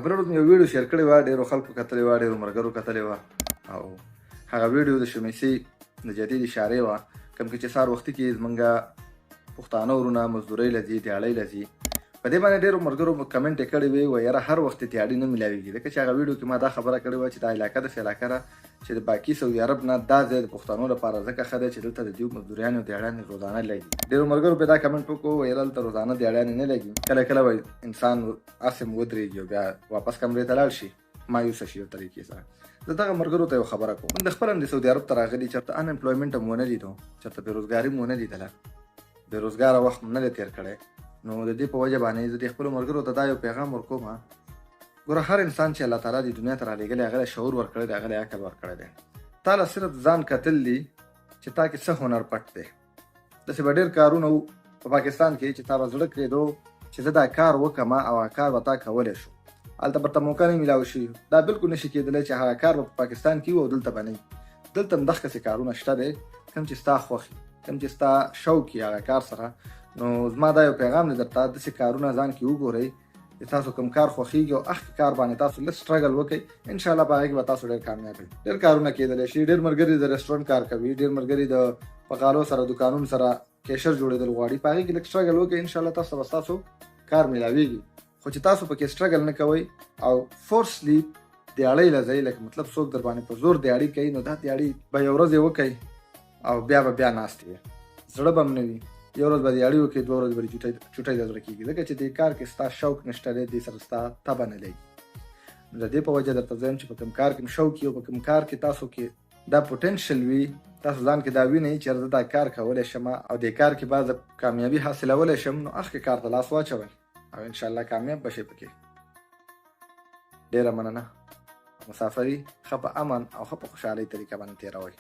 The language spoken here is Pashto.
بله ورځ مې یو ویډیو شیر کړې وه، ډېرو خلکو کتلې وه، ډېرو ملګرو کتلې وه، او هغه ویډیو د شمیسي د جدید اشارې وه، کوم کې چې سهار وختي کې زمونږ پښتانه ورونه مزدورۍ له ځي، دیاړۍ له ځي. په دې باندې ډېرو ملګرو کمنټ یې کړی وی یاره هر وخت دیاړي نه میلاویږي، ځکه چې هغه ویډیو کې ما دا خبره کړې وه چې دا علاقه داسې علاقه ده چې د باقي سعودي عرب نه دا ځای د پښتنو لپاره ځکه ښه دی چې دلته د دوی مزدوریانې او دیاړیانې روزانه لګي. ډېرو ملګرو پرې دا کمنټ وکړو ویل دلته روزانه دیاړیانې نه لګي، کله کله وایي انسان هسې ودرېږي او بیا واپس کمرې ته لاړ شي مایوسه شي یو طریقې سره. زه دغه ملګرو ته یو خبره کوم، موږ د خپل هم د سعودي عرب ته راغلي، چېرته انامپلویمنټ هم ونه لیدو، چېرته بېروزګاري مو ونه لیدله، بېروزګاره وخت مو نه دی تېر کړی. نو د دې په وجه باندې زه د خپلو ملګرو ته دا یو پیغام ورکوم، ګوره هر انسان چې الله تعالی د دنیا ته رالیږلی هغه له شعور ورکړی دی، هغه له عقل ورکړی دی. تا له صرف ځان کتل دي چې تا کې څه هنر پټ دی. داسې به ډېر کارونه وو په پاکستان کې چې تا به زړه کېدو چې زه دا کار وکړم او هغه کار به تا کولی شو، هلته به ورته موقع نه میلاو شي. دا بلکل نشي کېدلی چې هغه کار به په پاکستان کې وي او دلته به نه وي. دلته هم دغسې کارونه شته دی، کوم چې ستا خوښ وي، کوم چې ستا شوق وي هغه کار سره. نو زما دا یو پیغام دی درته، داسې کارونه ځان کې وګورئ چې تاسو کوم کار خوښیږي او هغه کار باندې تاسو لږ سټرګل وکړئ، انشاءالله په هغې کې به تاسو ډېر کامیاب وئ. ډېر کارونه کېدلی شي، ډېر ملګري د رسټورنټ کار کوي، ډېر ملګري د بقالو سره دوکانونو سره کیشر جوړېدل غواړي، په هغې کې لږ سټرګل وکړئ، انشاءالله تاسو ته به ستاسو کار میلاویږي. خو چې تاسو پکې سټرګل نه کوئ او فورسلی دیاړۍ له ځئ، لکه مطلب څوک در باندې په زور دیاړي کوي، نو دا دیاړي به یو ورځ یې وکئ او بیا ناست وي، زړه به هم نه وي. یو ورځ به دیاړي وکړي، دوه ورځې به چوټۍ در زړه کېږي، ځکه چې دې کار کې ستا شوق نشته دی، دې سره ستا طبع نه لګي. د دې په وجه درته زه یم چې په کوم کار کې م شوق وي او په کوم کار کې تاسو کې دا پوټنشل وي، تاسو ځان کې دا وینئ چې زه دا کار کولی شم او دې کار کې به زه کامیابي حاصلولی شم، نو هغې کار ته لاس واچوئ او انشاءالله کامیاب به شئ پکې. ډېره مننه. مسافري ښه په امن او ښه په خوشحالۍ طریقه باندې تېروئ.